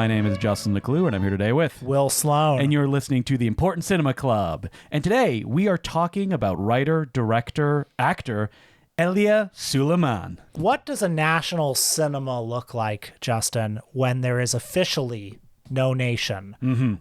My name is Justin Leclue, and I'm here today with Will Sloan. And you're listening to the Important Cinema Club. And today we are talking about writer, director, actor Elia Suleiman. What does a national cinema look like, Justin, when there is officially no nation?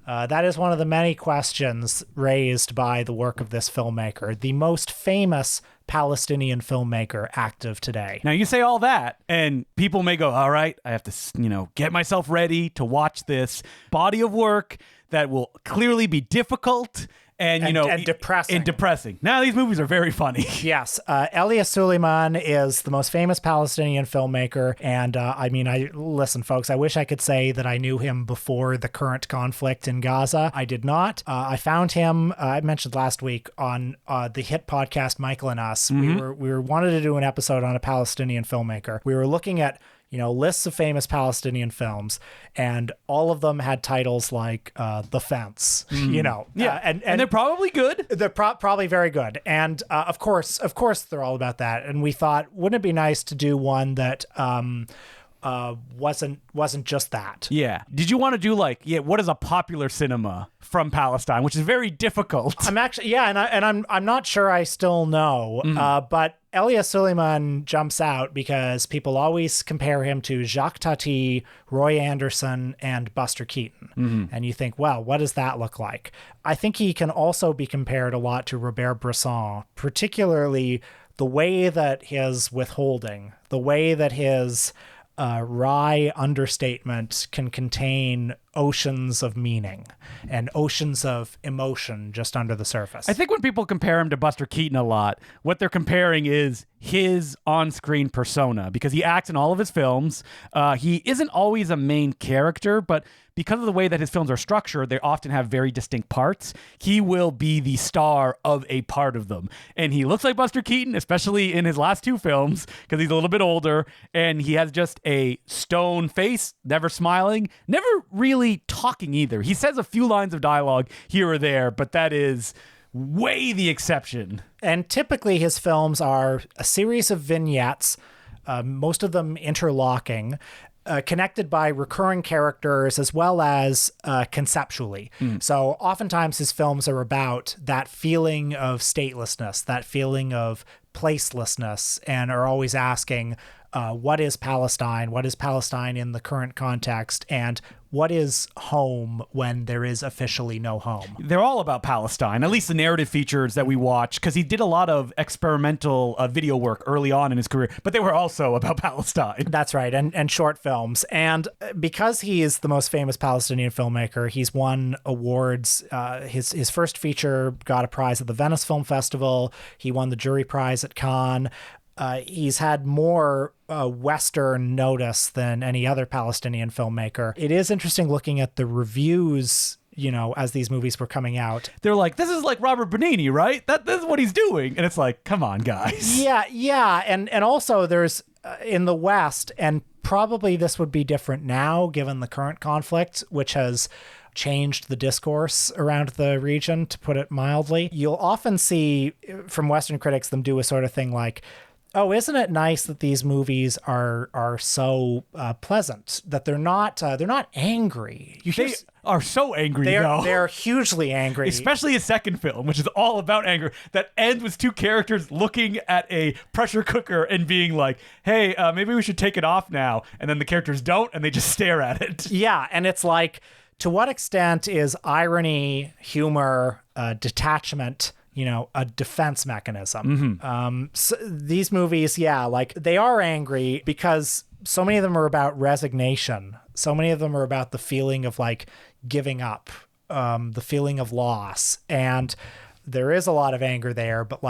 That is one of the many questions raised by the work of this filmmaker, the most famous Palestinian filmmaker active today. Now, you say all that, and people may go, all right, I have to, get myself ready to watch this body of work that will clearly be difficult and depressing. And depressing. Now, these movies are very funny. Yes. Elia Suleiman is the most famous Palestinian filmmaker. And listen, folks, I wish I could say that I knew him before the current conflict in Gaza. I did not. I found him, I mentioned last week, on the hit podcast Michael and Us. We wanted to do an episode on a Palestinian filmmaker. We were looking at lists of famous Palestinian films, and all of them had titles like The Fence, and they're probably good. They're probably very good. And of course, they're all about that. And we thought, wouldn't it be nice to do one that wasn't just that? Yeah. Did you want to do what is a popular cinema from Palestine, which is very difficult? I'm not sure I still know, but Elia Suleiman jumps out because people always compare him to Jacques Tati, Roy Andersson, and Buster Keaton. And you think, well, what does that look like? I think he can also be compared a lot to Robert Bresson, particularly the way that his withholding, the way that his wry understatement can contain oceans of meaning and oceans of emotion just under the surface. I think when people compare him to Buster Keaton a lot, what they're comparing is his on-screen persona, because he acts in all of his films. He isn't always a main character, but because of the way that his films are structured, they often have very distinct parts. He will be the star of a part of them. And he looks like Buster Keaton, especially in his last two films, because he's a little bit older, and he has just a stone face, never smiling, never really talking either. He says a few lines of dialogue here or there, but that is way the exception. And typically his films are a series of vignettes, most of them interlocking, connected by recurring characters as well as conceptually. So oftentimes his films are about that feeling of statelessness, that feeling of placelessness, and are always asking, what is Palestine? What is Palestine in the current context? And what is home when there is officially no home? They're all about Palestine, at least the narrative features that we watch, because he did a lot of experimental video work early on in his career, but they were also about Palestine. That's right, and short films. And because he is the most famous Palestinian filmmaker, he's won awards. His first feature got a prize at the Venice Film Festival. He won the jury prize at Cannes. He's had more Western notice than any other Palestinian filmmaker. It is interesting looking at the reviews, as these movies were coming out. They're like, this is like Robert Benigni, right? This is what he's doing. And it's like, come on, guys. Yeah. And also there's in the West, and probably this would be different now given the current conflict, which has changed the discourse around the region, to put it mildly. You'll often see from Western critics them do a sort of thing like, oh, isn't it nice that these movies are so pleasant, that they're not angry? They are so angry, They're hugely angry. Especially his second film, which is all about anger, that ends with two characters looking at a pressure cooker and being like, hey, maybe we should take it off now. And then the characters don't, and they just stare at it. Yeah, and it's like, to what extent is irony, humor, detachment, a defense mechanism? So these movies, they are angry because so many of them are about resignation. So many of them are about the feeling of giving up, the feeling of loss. And there is a lot of anger there, but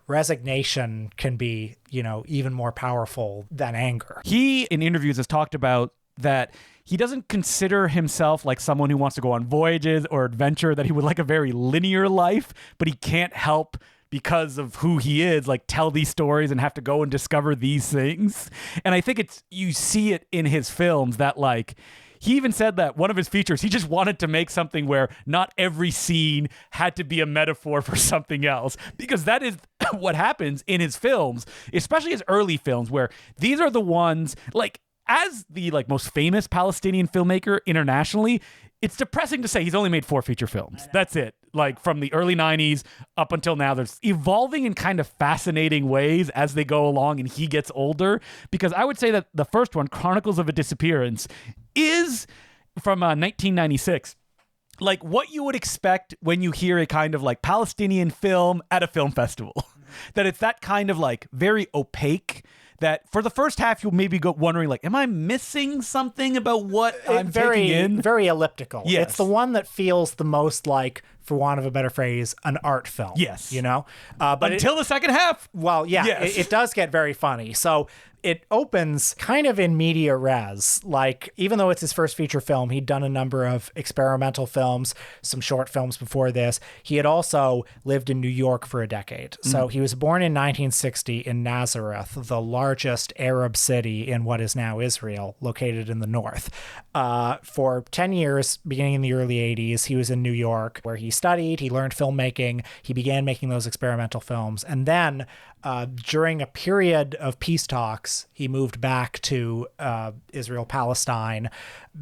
resignation can be, even more powerful than anger. He, in interviews, has talked about that he doesn't consider himself like someone who wants to go on voyages or adventure, that he would like a very linear life, but he can't help, because of who he is, tell these stories and have to go and discover these things. And I think you see it in his films that he even said that one of his features, he just wanted to make something where not every scene had to be a metaphor for something else, because that is what happens in his films, especially his early films, where these are the ones as the like most famous Palestinian filmmaker internationally, it's depressing to say he's only made 4 feature films. That's it. Like from the early 90s up until now, there's evolving in kind of fascinating ways as they go along and he gets older. Because I would say that the first one, Chronicles of a Disappearance, is from 1996. Like what you would expect when you hear a kind of like Palestinian film at a film festival. That it's that kind of like very opaque, that for the first half you'll maybe go wondering like, am I missing something about what I'm taking in? Very elliptical. Yes. It's the one that feels the most like, for want of a better phrase, an art film. Yes. You know? But until the second half. Well, yeah, Yes. it does get very funny. So it opens kind of in media res. Like, even though it's his first feature film, he'd done a number of experimental films, some short films before this. He had also lived in New York for a decade. So he was born in 1960 in Nazareth, the largest Arab city in what is now Israel, located in the north. For 10 years, beginning in the early 80s, he was in New York, where he studied, he learned filmmaking, he began making those experimental films. And then during a period of peace talks, he moved back to Israel-Palestine,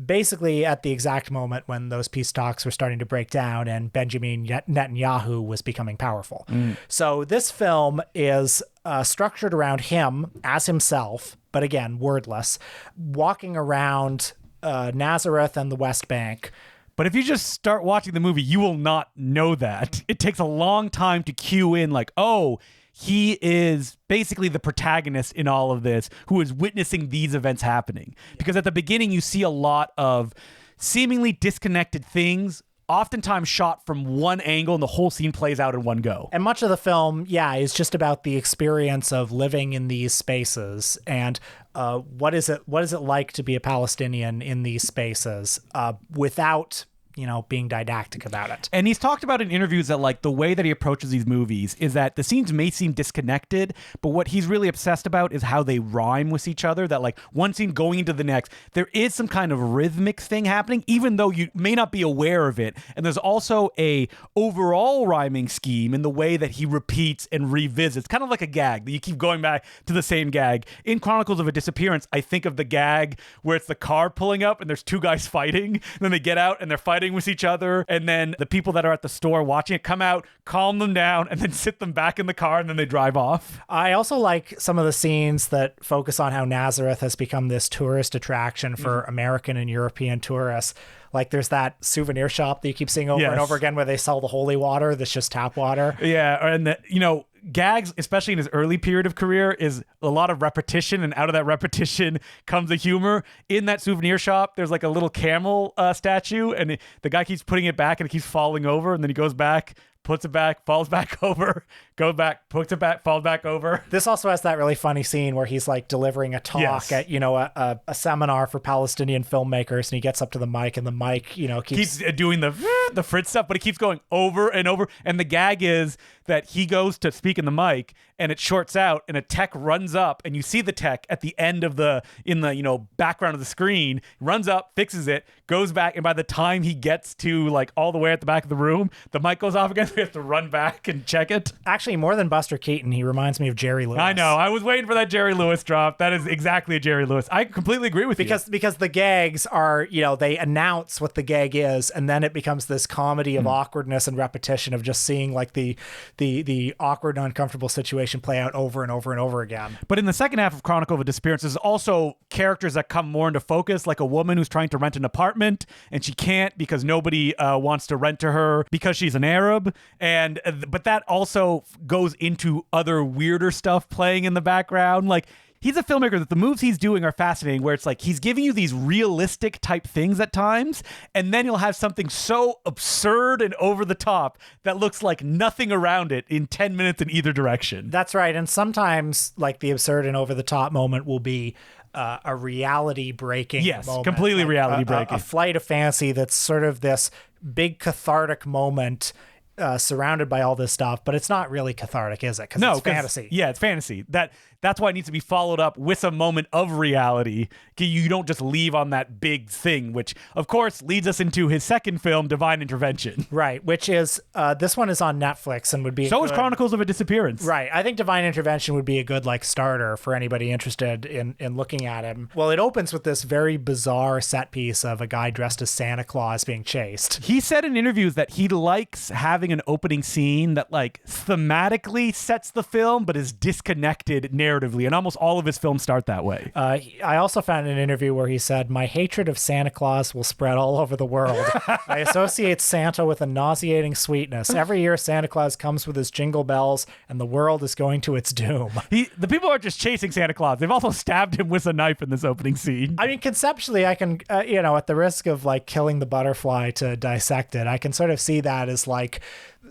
basically at the exact moment when those peace talks were starting to break down and Benjamin Netanyahu was becoming powerful. So this film is structured around him as himself, but again, wordless, walking around Nazareth and the West Bank. But if you just start watching the movie, you will not know that. It takes a long time to cue in like, oh, he is basically the protagonist in all of this who is witnessing these events happening. Because at the beginning, you see a lot of seemingly disconnected things, oftentimes shot from one angle, and the whole scene plays out in one go. And much of the film, is just about the experience of living in these spaces and what is it like to be a Palestinian in these spaces without being didactic about it. And he's talked about in interviews that like the way that he approaches these movies is that the scenes may seem disconnected, but what he's really obsessed about is how they rhyme with each other, that like one scene going into the next, there is some kind of rhythmic thing happening, even though you may not be aware of it. And there's also a overall rhyming scheme in the way that he repeats and revisits, kind of like a gag that you keep going back to the same gag. In Chronicles of a Disappearance, I think of the gag where it's the car pulling up and there's two guys fighting, and then they get out and they're fighting with each other, and then the people that are at the store watching it come out, calm them down, and then sit them back in the car, and then they drive off. I also like some of the scenes that focus on how Nazareth has become this tourist attraction for American and European tourists. Like there's that souvenir shop that you keep seeing over and over again where they sell the holy water that's just tap water. Yeah, and Gags, especially in his early period of career, is a lot of repetition, and out of that repetition comes the humor. In that souvenir shop, there's like a little camel statue, and the guy keeps putting it back, and it keeps falling over, and then he goes back, puts it back, falls back over, goes back, puts it back, falls back over. This also has that really funny scene where he's like delivering a talk at, a seminar for Palestinian filmmakers, and he gets up to the mic, and the mic, keeps doing the Fritz stuff, but it keeps going over and over. And the gag is that he goes to speak in the mic and it shorts out and a tech runs up, and you see the tech at the end of in the background of the screen, runs up, fixes it, goes back, and by the time he gets to like all the way at the back of the room, the mic goes off again, so we have to run back and check it. Actually, more than Buster Keaton, he reminds me of Jerry Lewis. I know. I was waiting for that Jerry Lewis drop. That is exactly a Jerry Lewis. I completely agree with you. Because the gags are, they announce what the gag is, and then it becomes this comedy of awkwardness and repetition of just seeing like the awkward and uncomfortable situation play out over and over and over again. But in the second half of Chronicle of a Disappearance, there's also characters that come more into focus, like a woman who's trying to rent an apartment, and she can't because nobody wants to rent to her because she's an Arab. But that also goes into other weirder stuff playing in the background. Like, he's a filmmaker that the moves he's doing are fascinating, where it's like he's giving you these realistic type things at times, and then you'll have something so absurd and over the top that looks like nothing around it in 10 minutes in either direction. That's right. And sometimes like the absurd and over the top moment will be a reality breaking moment. Completely reality breaking. A flight of fancy that's sort of this big cathartic moment surrounded by all this stuff, but it's not really cathartic, is it? Because it's fantasy. Yeah, it's fantasy. That's why it needs to be followed up with a moment of reality. You don't just leave on that big thing, which, of course, leads us into his second film, Divine Intervention. Right, which is, this one is on Netflix and would be So is Chronicles of a Disappearance. Right, I think Divine Intervention would be a good, starter for anybody interested in looking at him. Well, it opens with this very bizarre set piece of a guy dressed as Santa Claus being chased. He said in interviews that he likes having an opening scene that, thematically sets the film, but is disconnected narratively, and almost all of his films start that way. I also found an interview where he said, "My hatred of Santa Claus will spread all over the world. I associate Santa with a nauseating sweetness. Every year Santa Claus comes with his jingle bells, and the world is going to its doom." The people aren't just chasing Santa Claus. They've also stabbed him with a knife in this opening scene. I mean, conceptually, I can, at the risk of killing the butterfly to dissect it, I can sort of see that as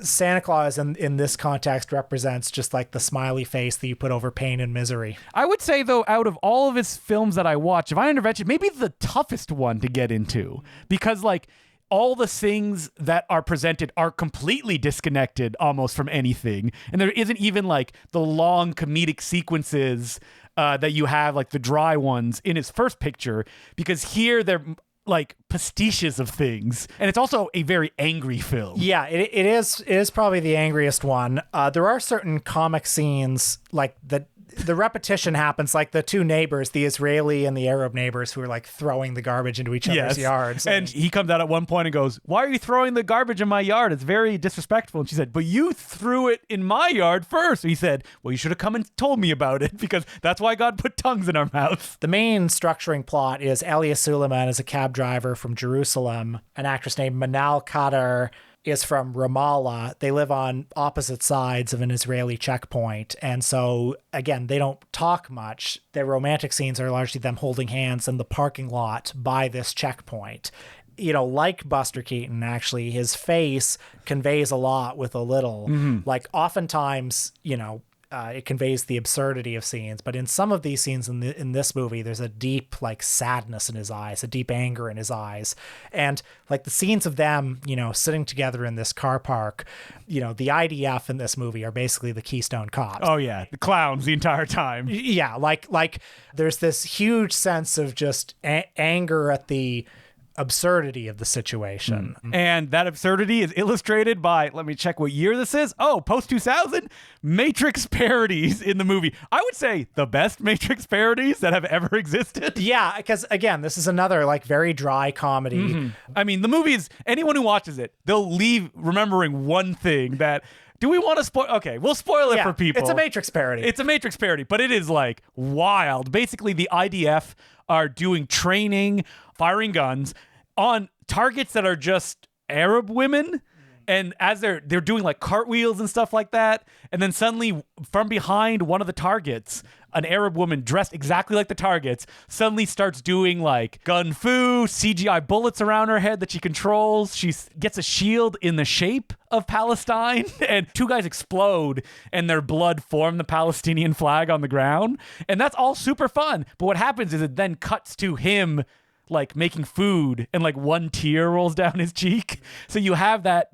Santa Claus in this context represents just the smiley face that you put over pain and misery. I would say, though, out of all of his films that I watch, Divine Intervention may be the toughest one to get into because, all the things that are presented are completely disconnected almost from anything. And there isn't even the long comedic sequences that you have, the dry ones in his first picture, because here they're pastiches of things, and it's also a very angry film. Yeah, it is probably the angriest one. There are certain comic scenes the repetition happens, the two neighbors, the Israeli and the Arab neighbors, who are throwing the garbage into each other's yards. And he comes out at one point and goes, "Why are you throwing the garbage in my yard? It's very disrespectful." And she said, "But you threw it in my yard first." And he said, "Well, you should have come and told me about it, because that's why God put tongues in our mouths." The main structuring plot is Elia Suleiman is a cab driver from Jerusalem. An actress named Manal Kader is from Ramallah. They live on opposite sides of an Israeli checkpoint. And so, again, they don't talk much. Their romantic scenes are largely them holding hands in the parking lot by this checkpoint. Like Buster Keaton, actually, his face conveys a lot with a little. Mm-hmm. Oftentimes, it conveys the absurdity of scenes, but in some of these scenes in this movie, there's a deep sadness in his eyes, a deep anger in his eyes, and the scenes of them, sitting together in this car park. The IDF in this movie are basically the Keystone Cops. Oh yeah, the clowns the entire time. Yeah, there's this huge sense of just anger at the absurdity of the situation. And that absurdity is illustrated by, let me check what year this is. Oh, post-2000, Matrix parodies in the movie. I would say the best Matrix parodies that have ever existed. Yeah, because again, this is another very dry comedy. Mm-hmm. I mean, the movies, anyone who watches it, they'll leave remembering one thing that... Do we want to spoil? Okay, we'll spoil it for people. It's a Matrix parody. It's a Matrix parody, but it is wild. Basically, the IDF are doing training, firing guns on targets that are just Arab women. And as they're doing cartwheels and stuff like that, and then suddenly from behind one of the targets, an Arab woman dressed exactly like the targets suddenly starts doing gun fu, CGI bullets around her head that she controls. She gets a shield in the shape of Palestine, and two guys explode and their blood form the Palestinian flag on the ground. And that's all super fun. But what happens is it then cuts to him making food, and one tear rolls down his cheek. So you have that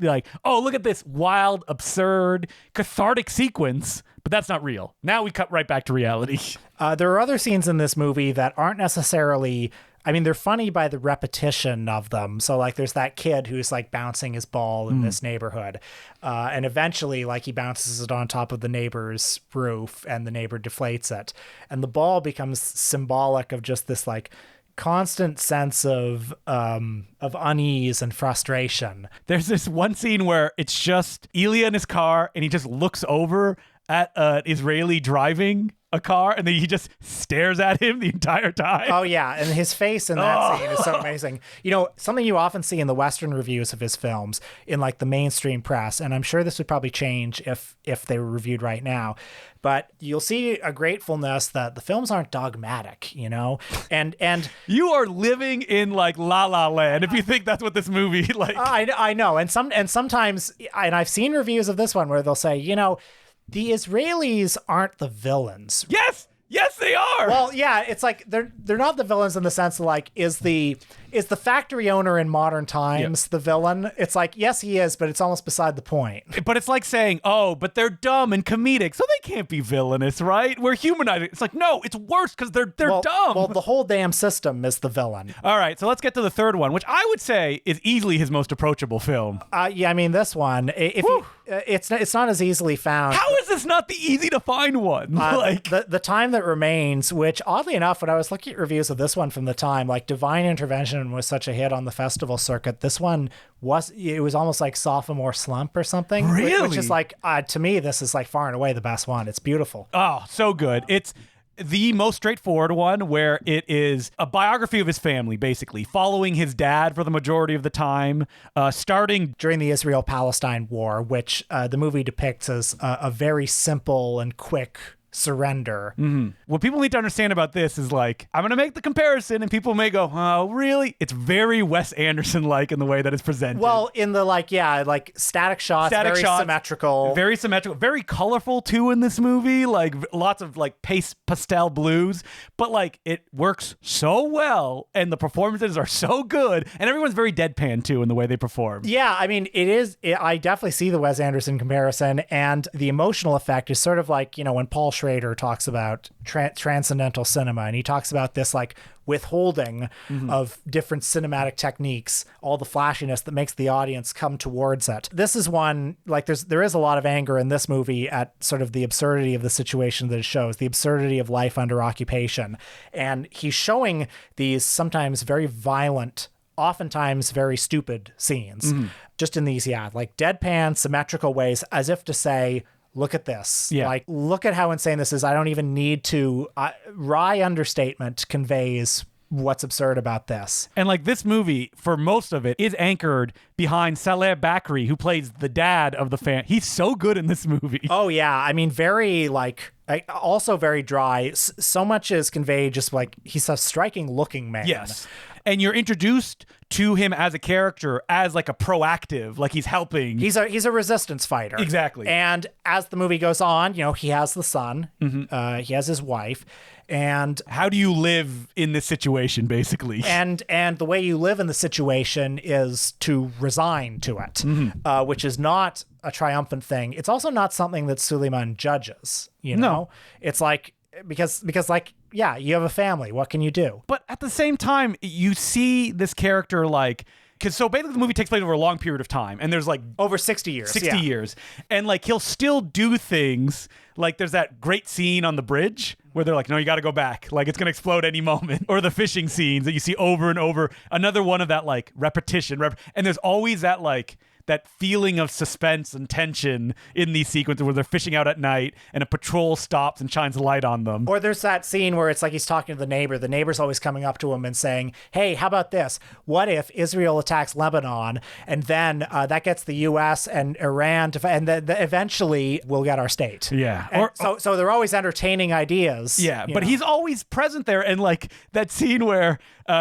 oh, look at this wild, absurd, cathartic sequence, but that's not real. Now we cut right back to reality. There are other scenes in this movie that aren't necessarily... I mean, they're funny by the repetition of them. So there's that kid who's bouncing his ball in this neighborhood. And eventually he bounces it on top of the neighbor's roof, and the neighbor deflates it. And the ball becomes symbolic of just this constant sense of unease and frustration. There's this one scene where it's just Elia in his car, and he just looks over at an Israeli driving a car, and then he just stares at him the entire time. Oh yeah, and his face in that scene is so amazing. Something you often see in the Western reviews of his films in the mainstream press, and I'm sure this would probably change if they were reviewed right now, but you'll see a gratefulness that the films aren't dogmatic, and you are living in La La Land if you think that's what this movie I know, and sometimes, and I've seen reviews of this one where they'll say, the Israelis aren't the villains. Yes, they are. Well, yeah, it's they're not the villains in the sense of is Is the factory owner in modern times the villain? It's like, yes, he is, but it's almost beside the point. But it's like saying, oh, but they're dumb and comedic, so they can't be villainous, right? We're humanizing. It's like, no, it's worse because they're dumb. Well, the whole damn system is the villain. All right, so let's get to the third one, which I would say is easily his most approachable film. Yeah, I mean, this one, it's not as easily found. How is this not the easy to find one? The Time That Remains, which oddly enough, when I was looking at reviews of this one from the time, like Divine Intervention was such a hit on the festival circuit. This one was almost like sophomore slump or something. Really? Which is like, to me, this is like far and away the best one. It's beautiful. Oh, so good. It's the most straightforward one, where it is a biography of his family, basically following his dad for the majority of the time, starting during the Israel-Palestine war, which the movie depicts as a very simple and quick surrender. Mm-hmm. What people need to understand about this is, like, I'm going to make the comparison and people may go, oh, really? It's very Wes Anderson-like in the way that it's presented. Well, in the, like static shots, very symmetrical. Very symmetrical. Very colorful, too, in this movie. Like, lots of, like, pastel blues. But, like, it works so well and the performances are so good. And everyone's very deadpan, too, in the way they perform. Yeah, I mean, I definitely see the Wes Anderson comparison, and the emotional effect is sort of like, when Paul Schrader talks about transcendental cinema, and he talks about this like withholding of different cinematic techniques, all the flashiness that makes the audience come towards it. This is one, like there is a lot of anger in this movie at sort of the absurdity of the situation that it shows, the absurdity of life under occupation. And he's showing these sometimes very violent, oftentimes very stupid scenes, just in these, like deadpan, symmetrical ways, as if to say, look at this. Yeah. Like, look at how insane this is. I don't even need to. Wry understatement conveys what's absurd about this. And like this movie, for most of it, is anchored behind Saleh Bakri, who plays the dad of the fan. He's so good in this movie. Oh, yeah. I mean, very also very dry. So much is conveyed just like he's a striking looking man. Yes. And you're introduced to him as a character, as like a proactive, like he's helping. He's a resistance fighter. Exactly. And as the movie goes on, he has the son, he has his wife, and how do you live in this situation, basically? And the way you live in the situation is to resign to it, which is not a triumphant thing. It's also not something that Suleiman judges. No. It's like because like, yeah, you have a family. What can you do? But at the same time, you see this character like, because so basically the movie takes place over a long period of time, and there's like over 60 years. 60 years. And like he'll still do things. Like there's that great scene on the bridge where they're like, no, you got to go back. Like it's going to explode any moment. Or the fishing scenes that you see over and over. Another one of that like repetition. And there's always that like that feeling of suspense and tension in these sequences where they're fishing out at night and a patrol stops and shines a light on them. Or there's that scene where it's like he's talking to the neighbor. The neighbor's always coming up to him and saying, hey, how about this? What if Israel attacks Lebanon and then that gets the U.S. and Iran and then eventually we'll get our state. Yeah. So they're always entertaining ideas. Yeah, but he's always present there. And like that scene where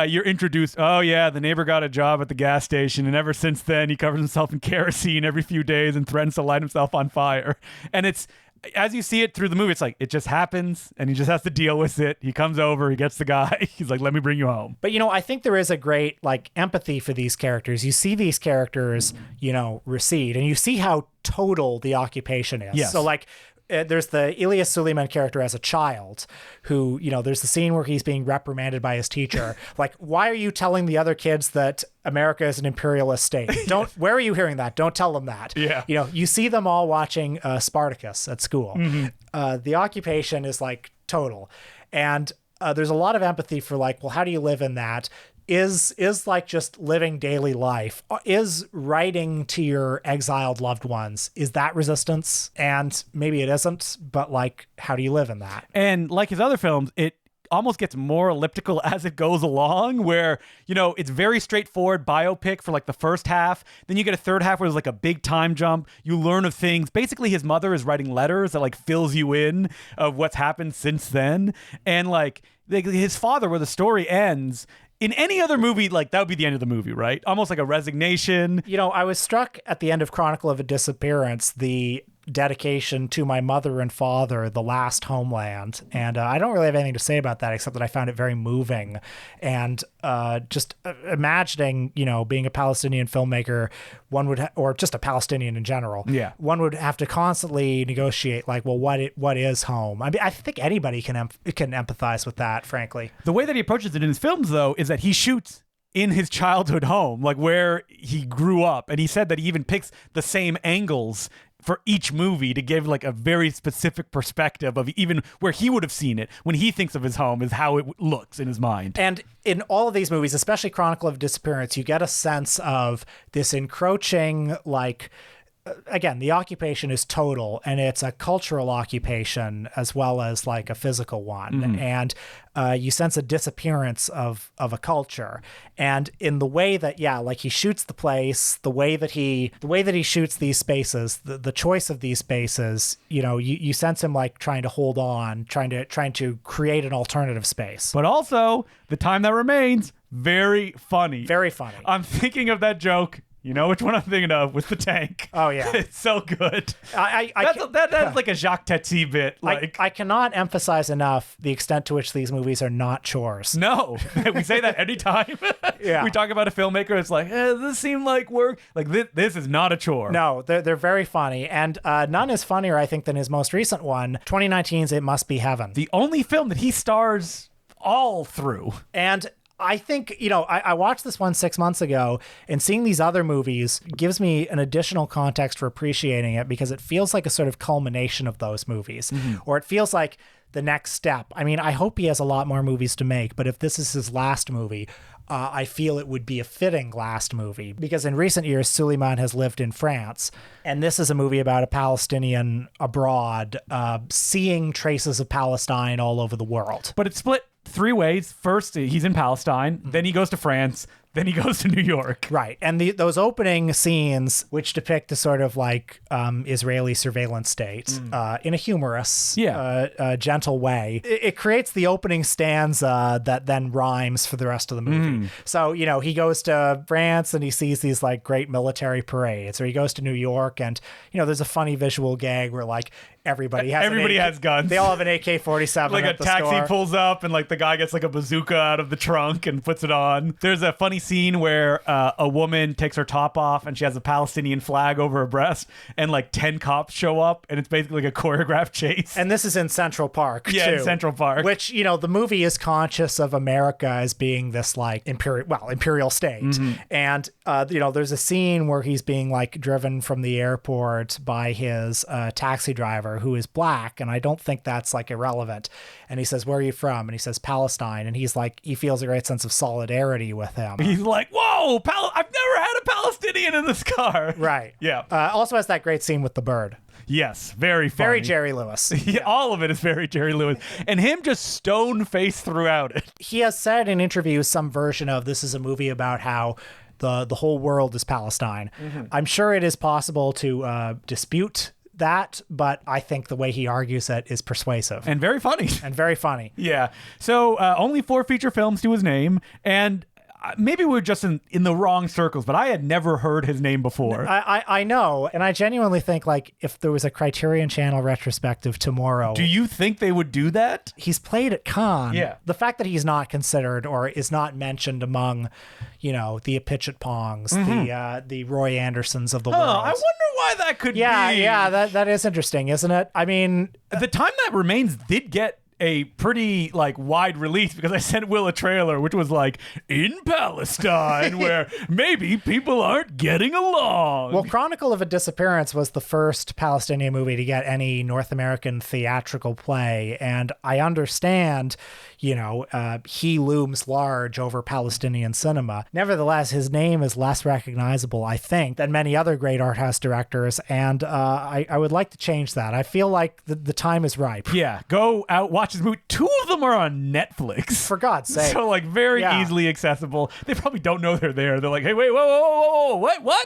you're introduced, oh yeah, the neighbor got a job at the gas station, and ever since then he covers himself in kerosene every few days and threatens to light himself on fire. And it's, as you see it through the movie, it's like it just happens and he just has to deal with it. He comes over, he gets the guy, he's like, let me bring you home. But I think there is a great like empathy for these characters. You see these characters recede, and you see how total the occupation is. Yes. So like there's the Elia Suleiman character as a child who, there's the scene where he's being reprimanded by his teacher. Like, why are you telling the other kids that America is an imperialist state? Where are you hearing that? Don't tell them that. Yeah. You see them all watching Spartacus at school. The occupation is like total. And there's a lot of empathy for like, well, how do you live in that? Is like just living daily life, is writing to your exiled loved ones, is that resistance? And maybe it isn't, but like, how do you live in that? And like his other films, it almost gets more elliptical as it goes along, where it's very straightforward biopic for like the first half, then you get a third half where there's like a big time jump. You learn of things. Basically his mother is writing letters that like fills you in of what's happened since then, and like his father, where the story ends. In any other movie, like that would be the end of the movie, right? Almost like a resignation. I was struck at the end of Chronicle of a Disappearance, the dedication to my mother and father, the last homeland. And I don't really have anything to say about that except that I found it very moving. And just imagining, being a Palestinian filmmaker, one would or just a Palestinian in general, one would have to constantly negotiate like, well, what is home? I mean, I think anybody can empathize with that, frankly. The way that he approaches it in his films, though, is that he shoots in his childhood home, like where he grew up. And he said that he even picks the same angles for each movie to give like a very specific perspective of even where he would have seen it when he thinks of his home is how it looks in his mind. And in all of these movies, especially Chronicle of Disappearance, you get a sense of this encroaching, like, again, the occupation is total, and it's a cultural occupation as well as like a physical one. And you sense a disappearance of a culture. And in the way that, like he shoots the place, the way that he shoots these spaces, the choice of these spaces, you sense him like trying to hold on, trying to create an alternative space. But also, The Time That Remains, very funny. Very funny. I'm thinking of that joke. You know which one I'm thinking of with the tank. Oh, yeah. It's so good. That's like a Jacques Tati bit. Like I cannot emphasize enough the extent to which these movies are not chores. No. We say that anytime. We talk about a filmmaker. It's like, this seemed like work. Like this is not a chore. No, they're very funny. And none is funnier, I think, than his most recent one, 2019's It Must Be Heaven. The only film that he stars all through. And I think, I watched this one 6 months ago, and seeing these other movies gives me an additional context for appreciating it because it feels like a sort of culmination of those movies, or it feels like the next step. I mean, I hope he has a lot more movies to make, but if this is his last movie, I feel it would be a fitting last movie because in recent years, Suleiman has lived in France, and this is a movie about a Palestinian abroad, seeing traces of Palestine all over the world. But it's split 3 ways. First, he's in Palestine, then he goes to France, then he goes to New York. Right. And those opening scenes, which depict the sort of like Israeli surveillance state in a humorous, gentle way, it creates the opening stanza that then rhymes for the rest of the movie. So, he goes to France and he sees these like great military parades, or he goes to New York and, there's a funny visual gag where like everybody has guns. They all have an AK-47 like at a the taxi store. pulls up and like the guy gets like a bazooka out of the trunk and puts it on. There's a funny scene where a woman takes her top off and she has a Palestinian flag over her breast and like 10 cops show up and it's basically like a choreographed chase. And this is in Central Park, too. In Central Park. Which, the movie is conscious of America as being this like imperial state. And, there's a scene where he's being like driven from the airport by his taxi driver who is black. And I don't think that's like irrelevant. And he says, "Where are you from?" And he says, "Palestine." And he's like, he feels a great sense of solidarity with him. He's like, whoa, I've never had a Palestinian in this car. Right. Yeah. Also has that great scene with the bird. Yes, very funny. Very Jerry Lewis. All of it is very Jerry Lewis. And him just stone-faced throughout it. He has said in interviews some version of this is a movie about how the whole world is Palestine. I'm sure it is possible to dispute that, but I think the way he argues it is persuasive. And very funny. Yeah. So only 4 feature films to his name, and maybe we're just in the wrong circles, but I had never heard his name before. I know, and I genuinely think like if there was a Criterion Channel retrospective tomorrow... Do you think they would do that? He's played at Cannes. Yeah. The fact that he's not considered or is not mentioned among, the Apichat Pongs, the Roy Andersons of the world. I wonder why that could be. Yeah, that is interesting, isn't it? I mean... The Time That Remains did get a pretty like wide release because I sent Will a trailer which was like in Palestine where maybe people aren't getting along. Well, Chronicle of a Disappearance was the first Palestinian movie to get any North American theatrical play, and I understand he looms large over Palestinian cinema. Nevertheless, his name is less recognizable, I think, than many other great art house directors, and I would like to change that. I feel like the time is ripe. Yeah, go out, watch this movie. 2 of them are on Netflix. For God's sake. So, like, very easily accessible. They probably don't know they're there. They're like, hey, wait, whoa,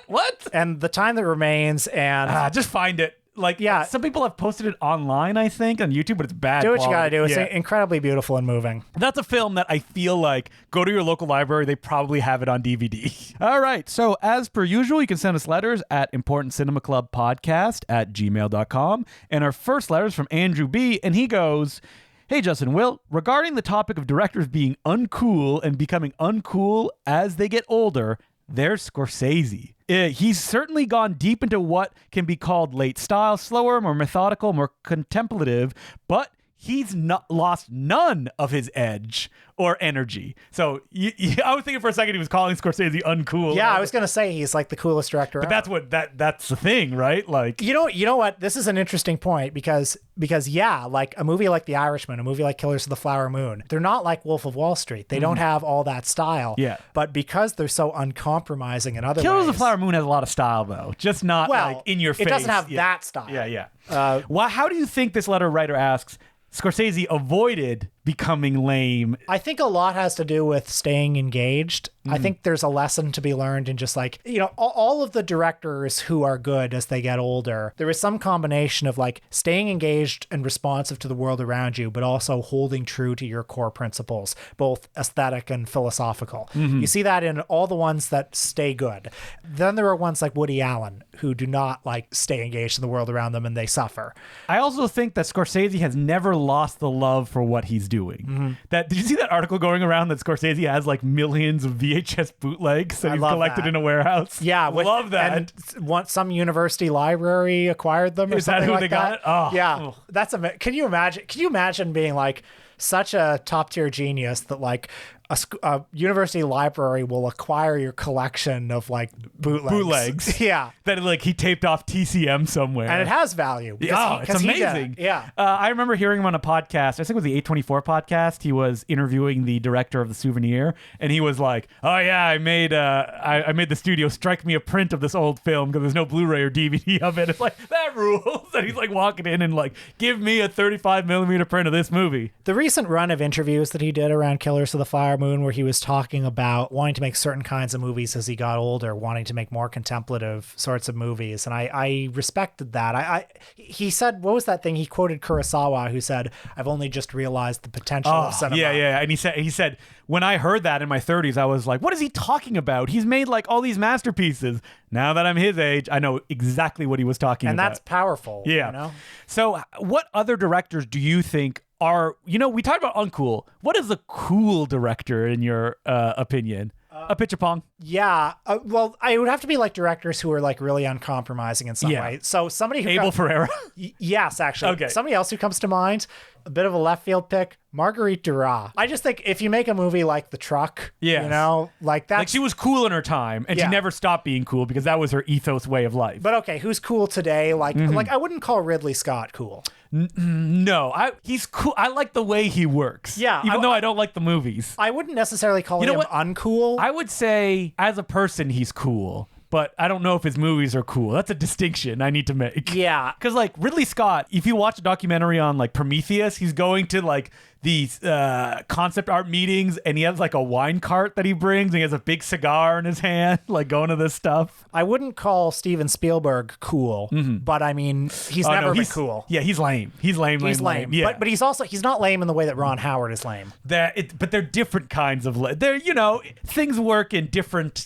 what? And The Time That Remains and... just find it. Like, some people have posted it online, I think, on YouTube, but it's bad Do what quality. you gotta do. It's incredibly beautiful and moving. That's a film that I feel like, go to your local library, they probably have it on DVD. All right, so as per usual, you can send us letters at importantcinemaclubpodcast@gmail.com. And our first letter is from Andrew B., and he goes, "Hey, Justin, Will, regarding the topic of directors being uncool and becoming uncool as they get older, there's Scorsese. He's certainly gone deep into what can be called late style, slower, more methodical, more contemplative, but he's not lost none of his edge or energy." So I was thinking for a second he was calling Scorsese uncool. Yeah, I was gonna say he's like the coolest director. But that's the thing, right? Like, you know what? This is an interesting point because like a movie like The Irishman, a movie like Killers of the Flower Moon, they're not like Wolf of Wall Street. They don't have all that style. Yeah. But because they're so uncompromising in other Killers ways, of the Flower Moon has a lot of style, though, just not like in your face. It doesn't have that style. Yeah. Well, how do you think this letter writer asks Scorsese avoided becoming lame? I think a lot has to do with staying engaged. I think there's a lesson to be learned in just like, all of the directors who are good as they get older, there is some combination of like staying engaged and responsive to the world around you, but also holding true to your core principles, both aesthetic and philosophical. You see that in all the ones that stay good. Then there are ones like Woody Allen who do not like stay engaged in the world around them and they suffer. I also think that Scorsese has never lost the love for what he's doing. Did you see that article going around that Scorsese has like millions of VHS bootlegs that he's collected in a warehouse? Yeah, love that. And some university library acquired them. Or Is that something who like they got? Oh, yeah, that's Can you imagine? Can you imagine being like such a top tier genius that like a university library will acquire your collection of like bootlegs. Yeah. That like he taped off TCM somewhere. And it has value. It's amazing. Yeah. I remember hearing him on a podcast. I think it was the 824 podcast. He was interviewing the director of The Souvenir, and he was like, "Oh yeah, I made the studio strike me a print of this old film because there's no Blu-ray or DVD of it." It's like, that rules. And he's like walking in and like, "Give me a 35 millimeter print of this movie." The recent run of interviews that he did around Killers of the Flower Moon, where he was talking about wanting to make certain kinds of movies as he got older, wanting to make more contemplative sorts of movies, and I respected that. He said, what was that thing? He quoted Kurosawa, who said, "I've only just realized the potential of cinema." Yeah. And he said, when I heard that in my 30s, I was like, what is he talking about? He's made like all these masterpieces. Now that I'm his age, I know exactly what he was talking about. And that's powerful. Yeah. You know? So what other directors do you think are, we talked about uncool. What is a cool director in your opinion? A pitch a pong. Yeah. Well, I would have to be like directors who are like really uncompromising in some way. So somebody who Abel Ferrara. Yes, actually. Okay. Somebody else who comes to mind, a bit of a left field pick, Marguerite Duras. I just think if you make a movie like The Truck, like that. Like she was cool in her time, and she never stopped being cool because that was her ethos way of life. But okay, who's cool today? Like I wouldn't call Ridley Scott cool. No, he's cool. I like the way he works. Yeah. Even though I don't like the movies. I wouldn't necessarily call him uncool. I would say as a person, he's cool. But I don't know if his movies are cool. That's a distinction I need to make. Yeah. Because like Ridley Scott, if you watch a documentary on like Prometheus, he's going to like these concept art meetings, and he has like a wine cart that he brings, and he has a big cigar in his hand, like going to this stuff. I wouldn't call Steven Spielberg cool, but I mean, he's never been cool. Yeah, he's lame. He's lame. Yeah. But he's not lame in the way that Ron Howard is lame. But they're different kinds of they're things work in different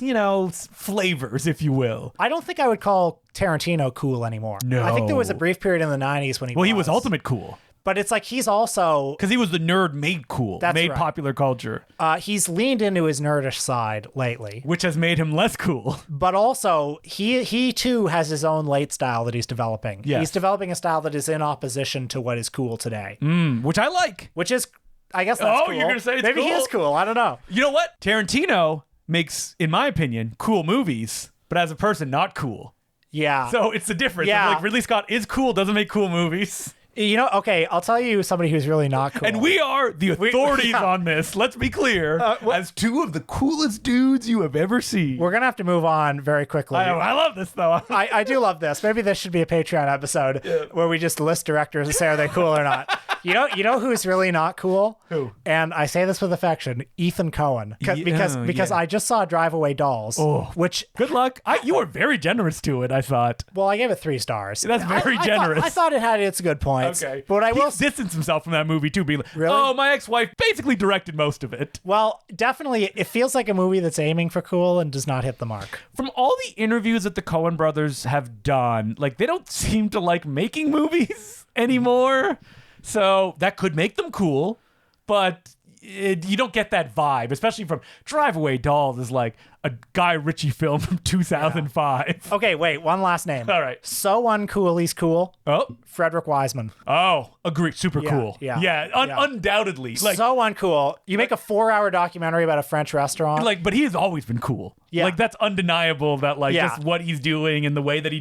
flavors, if you will. I don't think I would call Tarantino cool anymore. No. I think there was a brief period in the 90s when he was ultimate cool. But it's like he's also... Because he was the nerd made cool, made popular culture. He's leaned into his nerdish side lately. Which has made him less cool. But also, he too has his own late style that he's developing. Yes. He's developing a style that is in opposition to what is cool today. Which I like. Which is, I guess that's cool. You're going to say it's Maybe cool? he is cool. I don't know. You know what? Tarantino makes, in my opinion, cool movies, but as a person, not cool. Yeah. So it's the difference. Yeah. Like Ridley Scott is cool, doesn't make cool movies. Okay, I'll tell you somebody who's really not cool. And we are the authorities on this. Let's be clear. As two of the coolest dudes you have ever seen. We're going to have to move on very quickly. I love this, though. I do love this. Maybe this should be a Patreon episode where we just list directors and say, are they cool or not? You know who's really not cool? Who? And I say this with affection, Ethan Cohen. Because I just saw Drive Away Dolls, which Good luck. You were very generous to it, I thought. well, I gave it 3 stars. That's very generous. I thought it had its good points. Okay. But I he will distanced himself from that movie too, being like, Really? oh, my ex-wife basically directed most of it. Well, definitely it feels like a movie that's aiming for cool and does not hit the mark. From all the interviews that the Coen brothers have done, like they don't seem to like making movies anymore. So that could make them cool, but you don't get that vibe, especially from Drive Away Dolls is like a Guy Ritchie film from 2005. Okay, wait, one last name. All right. So uncool, he's cool. Oh. Frederick Wiseman. Oh, agree. Super cool. Yeah. Undoubtedly. Like, so uncool. You make a 4-hour documentary about a French restaurant. like, but he has always been cool. Yeah. Like, that's undeniable that, like, just what he's doing and the way that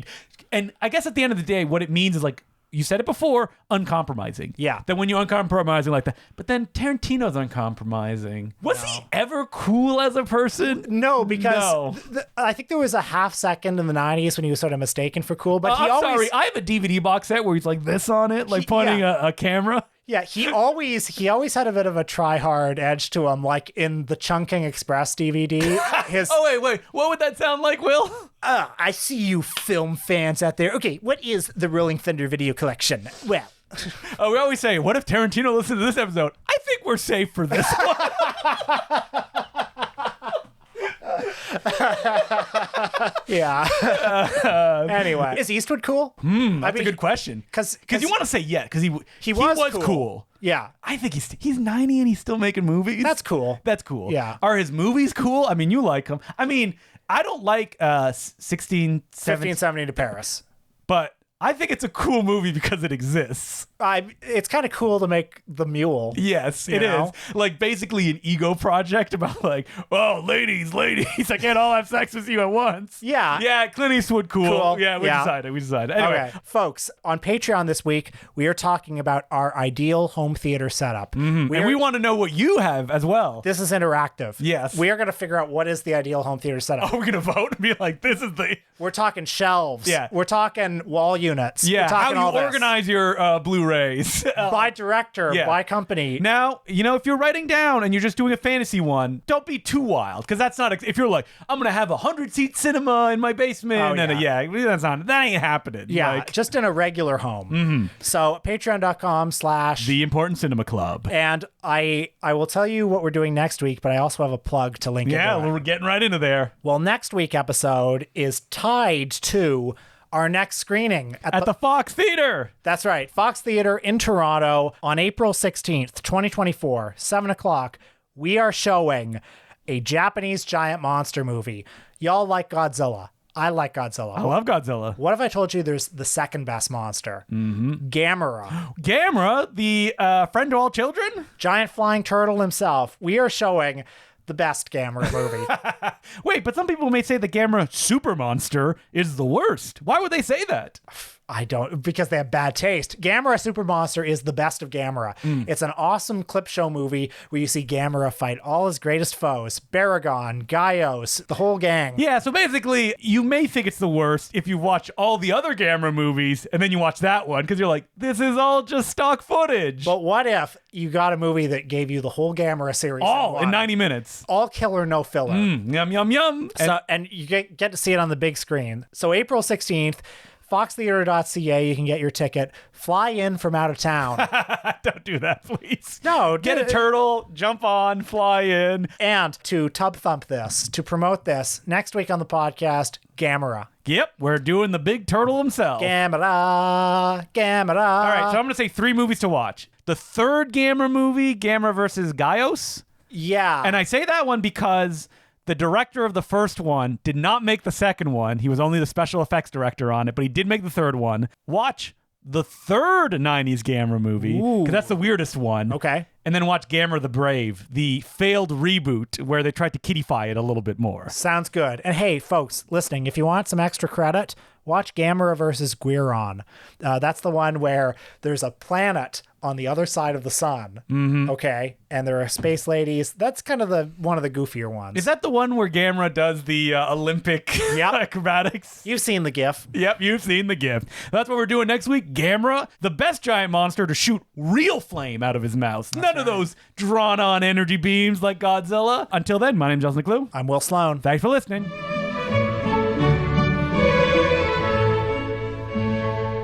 and I guess at the end of the day, what it means is, like, you said it before, uncompromising. Yeah. Then when you're uncompromising like that, but then Tarantino's uncompromising. Was he ever cool as a person? No, because I think there was a half second in the 90s when he was sort of mistaken for cool, but sorry, I have a DVD box set where he's like this on it, like pointing a camera. Yeah, he always had a bit of a try-hard edge to him, like in the Chungking Express DVD. Oh, wait. What would that sound like, Will? I see you film fans out there. Okay, what is the Rolling Thunder video collection? Well... we always say, what if Tarantino listened to this episode? I think we're safe for this one. Yeah. Anyway, is Eastwood cool? That's a good question. Because you want to say because he was cool. Yeah. I think he's 90 and he's still making movies. That's cool. That's cool. Yeah. Are his movies cool? I mean, you like them. I mean, I don't like 1570 to Paris. But I think it's a cool movie because it exists. It's kind of cool to make The Mule. Yes, it is. Like basically an ego project about like, oh, ladies, I can't all have sex with you at once. Yeah. Yeah, Clint Eastwood, cool. Yeah, we decided. Anyway. Okay, folks, on Patreon this week, we are talking about our ideal home theater setup. Mm-hmm. We want to know what you have as well. This is interactive. Yes. We are going to figure out what is the ideal home theater setup. Oh, we're going to vote and be like, this is the... We're talking shelves. Yeah. We're talking wall units. Yeah, we're talking how all you this. organize your Blu-rays. By director, by company. Now, if you're writing down and you're just doing a fantasy one, don't be too wild, because that's not... If you're like, I'm going to have 100-seat cinema in my basement, that ain't happening. Yeah, like, just in a regular home. Mm-hmm. So patreon.com/ The Important Cinema Club. And I will tell you what we're doing next week, but I also have a plug to link into it. Yeah, we're getting right into there. Well, next week episode is tied to our next screening at the Fox Theater. That's right. Fox Theater in Toronto on April 16th, 2024, 7 o'clock. We are showing a Japanese giant monster movie. Y'all like Godzilla. I like Godzilla. I love Godzilla. What if I told you there's the second best monster? Mm-hmm. Gamera. Gamera, the friend to all children? Giant flying turtle himself. We are showing the best Gamera movie. Wait, but some people may say the Gamera super monster is the worst. Why would they say that? I don't, because they have bad taste. Gamera Super Monster is the best of Gamera. It's an awesome clip show movie where you see Gamera fight all his greatest foes, Baragon, Gaios, the whole gang. Yeah, so basically, you may think it's the worst if you watch all the other Gamera movies and then you watch that one, because you're like, this is all just stock footage. But what if you got a movie that gave you the whole Gamera series all in 90 minutes? All killer, no filler. Yum, yum, yum. And you get to see it on the big screen. So April 16th, foxtheater.ca, you can get your ticket. Fly in from out of town. Don't do that, please. No, get a turtle, jump on, fly in. And to tub thump this, to promote this, next week on the podcast, Gamera. Yep, we're doing the big turtle himself. Gamera. All right, so I'm going to say 3 movies to watch. The third Gamera movie, Gamera versus Gaios. Yeah. And I say that one because the director of the first one did not make the second one. He was only the special effects director on it, but he did make the third one. Watch the third 90s Gamera movie, because that's the weirdest one. Okay. And then watch Gamera the Brave, the failed reboot where they tried to kiddify it a little bit more. Sounds good. And hey, folks, listening, if you want some extra credit, watch Gamera versus Guiron. That's the one where there's a planet on the other side of the sun. Mm-hmm. Okay, and there are space ladies. That's kind of one of the goofier ones. Is that the one where Gamera does the Olympic acrobatics? You've seen the GIF. Yep, you've seen the gift. That's what we're doing next week. Gamera, the best giant monster to shoot real flame out of his mouth. None of those drawn-on energy beams like Godzilla. Until then, my name's Justin McClue. I'm Will Sloan. Thanks for listening.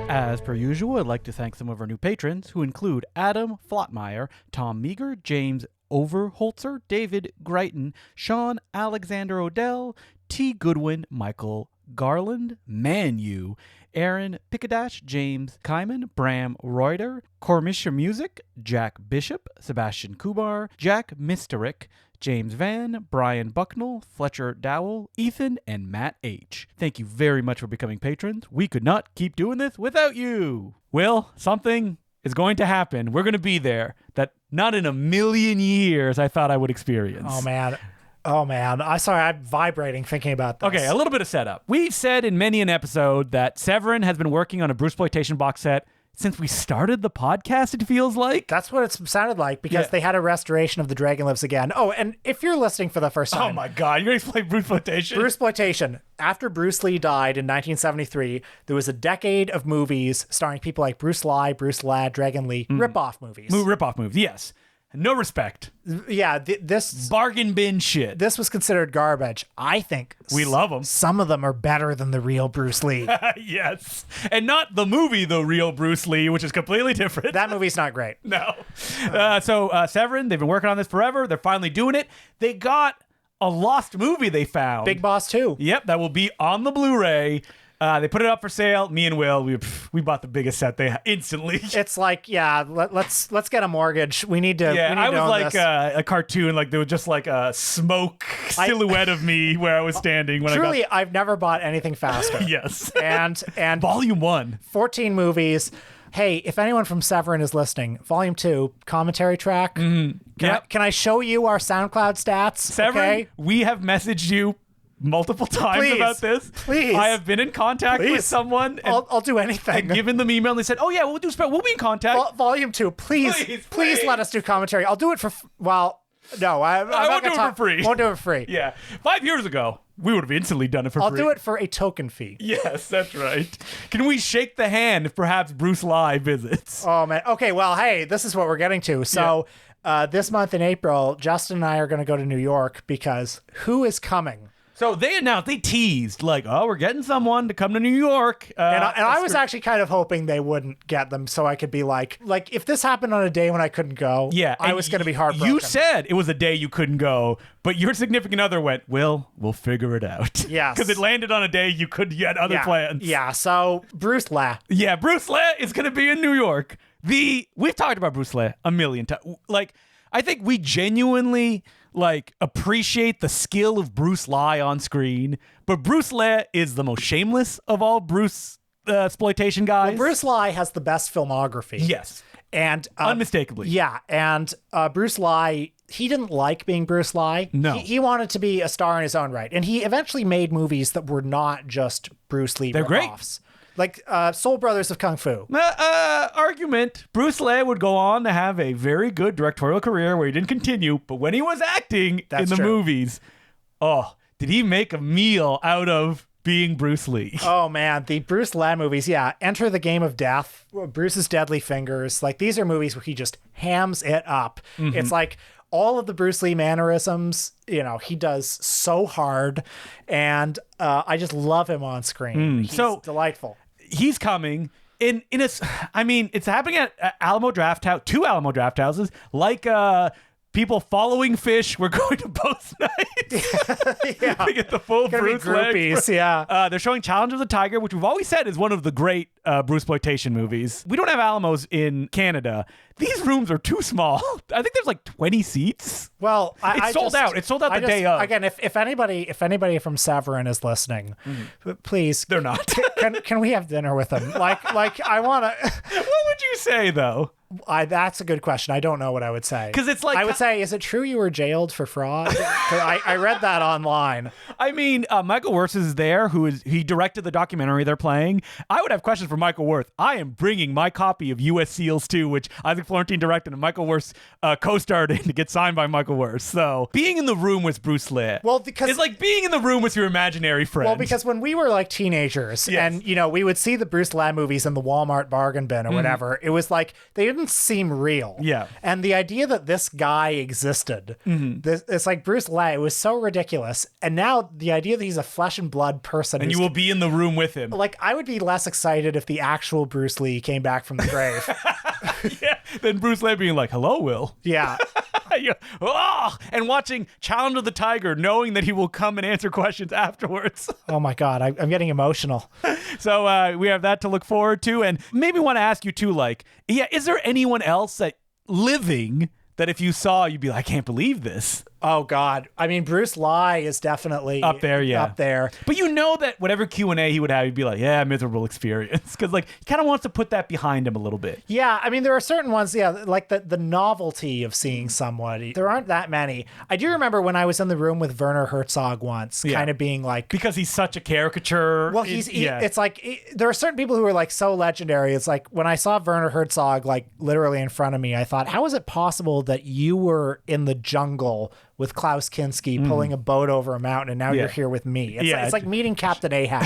As per usual, I'd like to thank some of our new patrons, who include Adam Flottmeyer, Tom Meager, James Overholzer, David Greighton, Sean Alexander Odell, T. Goodwin, Michael Garland, Manu, Aaron Pickadash, James Kyman, Bram Reuter, Cormisha Music, Jack Bishop, Sebastian Kubar, Jack Misterick, James Van, Brian Bucknell, Fletcher Dowell, Ethan, and Matt H. Thank you very much for becoming patrons. We could not keep doing this without you. Will, something is going to happen. We're going to be there that not in a million years I thought I would experience. Oh, man. I'm vibrating thinking about this. Okay, a little bit of setup. We've said in many an episode that Severin has been working on a Bruceploitation box set since we started the podcast, it feels like. That's what it sounded like, because they had a restoration of The Dragon Lives Again. Oh, and if you're listening for the first time... Oh my God, you're going to explain Bruceploitation? Bruceploitation. After Bruce Lee died in 1973, there was a decade of movies starring people like Bruce Lee, Bruce Ladd, Dragon Lee, rip-off movies. Rip-off movies, yes. No respect. Yeah, this... Bargain bin shit. This was considered garbage. I think... We love them. Some of them are better than the real Bruce Lee. Yes. And not the movie, The Real Bruce Lee, which is completely different. That movie's not great. No. So Severin, they've been working on this forever. They're finally doing it. They got a lost movie they found. Big Boss 2. Yep, that will be on the Blu-ray. They put it up for sale. Me and Will, we bought the biggest set they instantly. It's like, let's get a mortgage. We need to. Yeah, we need I to was own like this. a cartoon. Like there was just like a smoke silhouette of me where I was standing when Truly, I've never bought anything faster. Yes. And Volume 1. 14 movies. Hey, if anyone from Severin is listening, Volume 2, commentary track. Mm-hmm. Can I show you our SoundCloud stats? Severin, okay? we have messaged you multiple times about this. Please. I have been in contact with someone. And I'll do anything. and given them email, and they said, "Oh yeah, we'll be in contact." Volume 2, please let us do commentary. I'll do it for no, I won't do it for free. Won't do it for free. Yeah, 5 years ago, we would have instantly done it for free. I'll do it for a token fee. Yes, that's right. Can we shake the hand if perhaps Bruce Lee visits? Oh man. Okay. Well, hey, this is what we're getting to. So, this month in April, Justin and I are going to go to New York because who is coming? So they teased like, oh, we're getting someone to come to New York. And I was actually kind of hoping they wouldn't get them so I could be like if this happened on a day when I couldn't go, I was going to be heartbroken. You said it was a day you couldn't go, but your significant other went, we'll figure it out. Yes. Because it landed on a day you had other plans. Yeah, so Bruce Lee. Yeah, Bruce Lee is going to be in New York. We've talked about Bruce Lee a million times. Like, I think we genuinely appreciate the skill of Bruce Lee on screen, but Bruce Lee is the most shameless of all Bruce exploitation guys. Well, Bruce Lee has the best filmography. Yes. And unmistakably. Yeah, and Bruce Lee, he didn't like being Bruce Lee. No. He wanted to be a star in his own right. And he eventually made movies that were not just Bruce Lee ripoffs. Like Soul Brothers of Kung Fu. Argument. Bruce Lee would go on to have a very good directorial career where he didn't continue, but when he was acting in the movies, did he make a meal out of being Bruce Lee? Oh man, the Bruce Lee movies, Enter the Game of Death, Bruce's Deadly Fingers, like these are movies where he just hams it up. Mm-hmm. It's like all of the Bruce Lee mannerisms, he does so hard, and I just love him on screen. He's so delightful. He's coming in it's happening at Alamo Draft House, 2 Alamo Draft Houses, like people following Fish. We're going to both nights. Yeah. To get the full Bruce groupies, yeah. They're showing Challenge of the Tiger, which we've always said is one of the great Bruceploitation movies. We don't have Alamos in Canada. These rooms are too small. I think there's like 20 seats. Well, it's sold out. It's sold out the day of. Again, if anybody from Severin is listening, please, they're not. can we have dinner with them? Like I want to. What would you say though? That's a good question. I don't know what I would say. Because it's like I would say, is it true you were jailed for fraud? 'Cause I read that online. I mean, Michael Wirtz is there, he directed the documentary they're playing. I would have questions for for Michael Wirth, I am bringing my copy of U.S. Seals 2, which Isaac Florentine directed and Michael Wirth co-starred in to get signed by Michael Wirth. So being in the room with Bruce Lee, it's like being in the room with your imaginary friend. Well, because when we were like teenagers, and we would see the Bruce Lee movies in the Walmart bargain bin or whatever, it was like they didn't seem real. Yeah. And the idea that this guy existed, it's like Bruce Lee, it was so ridiculous. And now the idea that he's a flesh and blood person, and you will be in the room with him. Like, I would be less excited if the actual Bruce Lee came back from the grave. Than Bruce Lee being like, "Hello, Will." Yeah. And watching Challenge of the Tiger, knowing that he will come and answer questions afterwards. Oh my God, I'm getting emotional. So we have that to look forward to, and maybe want to ask you too, like, is there anyone else that living that if you saw, you'd be like, I can't believe this? Oh God. I mean, Bruce Lee is definitely up there. Yeah. Up there. But you know that whatever Q&A he would have, he'd be like, yeah, miserable experience. Because like he kind of wants to put that behind him a little bit. Yeah. I mean, there are certain ones, like the novelty of seeing somebody. There aren't that many. I do remember when I was in the room with Werner Herzog once, kind of being like, because he's such a caricature. Well, it's like, there are certain people who are like so legendary. It's like when I saw Werner Herzog, like literally in front of me, I thought, how is it possible that you were in the jungle with Klaus Kinski pulling a boat over a mountain, and now you're here with me? It's like meeting Captain Ahab.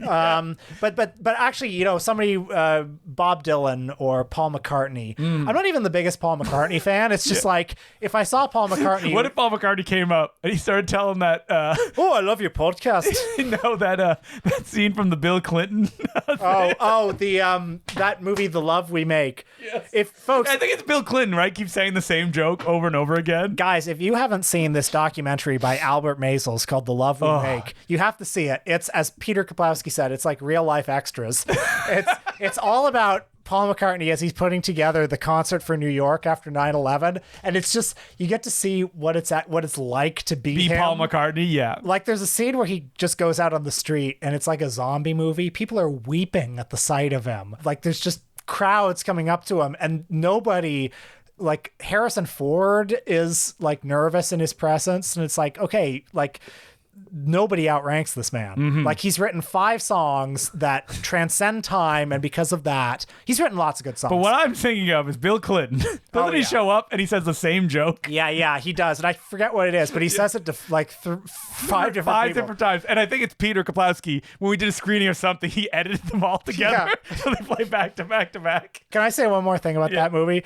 But actually, somebody, Bob Dylan or Paul McCartney. I'm not even the biggest Paul McCartney fan. It's just like, if I saw Paul McCartney. What if Paul McCartney came up and he started telling that? Oh, I love your podcast. That scene from the Bill Clinton. That movie, The Love We Make. Yes. If folks, I think it's Bill Clinton, right? Keep saying the same joke over and over again. Guys, if you haven't seen this documentary by Albert Maysles called The Love We Make, you have to see it. It's, as Peter Kaplowski said, it's like real life extras. It's all about Paul McCartney as he's putting together the concert for New York after 9/11, and it's just, you get to see what it's like to be him. Paul McCartney. Yeah, like there's a scene where he just goes out on the street and it's like a zombie movie. People are weeping at the sight of him. Like there's just crowds coming up to him, and nobody, like Harrison Ford is like nervous in his presence, and it's like, okay, like nobody outranks this man. Like he's written 5 songs that transcend time, and because of that, he's written lots of good songs. But what I'm thinking of is Bill Clinton. Doesn't he show up and he says the same joke? Yeah, he does, and I forget what it is, but he says it to like 5 different times, and I think it's Peter Kaplowski. When we did a screening of something, he edited them all together, so they play back to back to back. Can I say one more thing about that movie?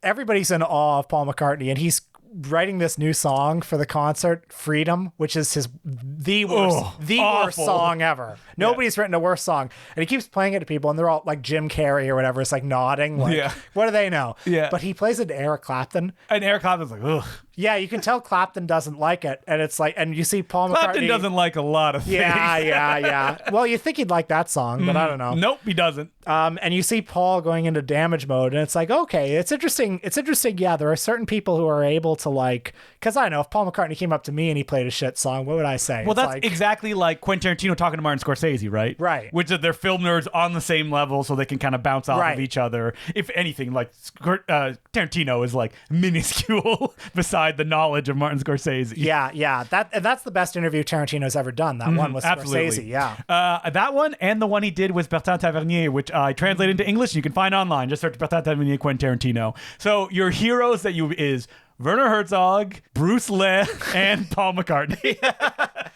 Everybody's in awe of Paul McCartney, and he's writing this new song for the concert, Freedom, which is the worst song ever. Nobody's written a worse song, and he keeps playing it to people, and they're all like Jim Carrey or whatever. It's like nodding, like, what do they know? Yeah. But he plays it to Eric Clapton, and Eric Clapton's like, ugh. Yeah, you can tell Clapton doesn't like it, and it's like, and you see Paul McCartney. Clapton doesn't like a lot of things. Yeah. Well, you think he'd like that song, but I don't know. Nope, he doesn't. And you see Paul going into damage mode, and it's like, okay, it's interesting. It's interesting. Yeah, there are certain people who are able to like, because I know if Paul McCartney came up to me and he played a shit song, what would I say? Well, it's that's like, exactly like Quentin Tarantino talking to Martin Scorsese, right? Right. Which is they're film nerds on the same level, so they can kind of bounce off of each other. If anything, like Tarantino is like minuscule beside the knowledge of Martin Scorsese. Yeah. That's the best interview Tarantino's ever done. That one with Scorsese. Yeah. That one and the one he did with Bertrand Tavernier, which I translated into English. You can find online. Just search Bertrand Tavernier, Quentin Tarantino. So your heroes that you is Werner Herzog, Bruce Lee, and Paul McCartney.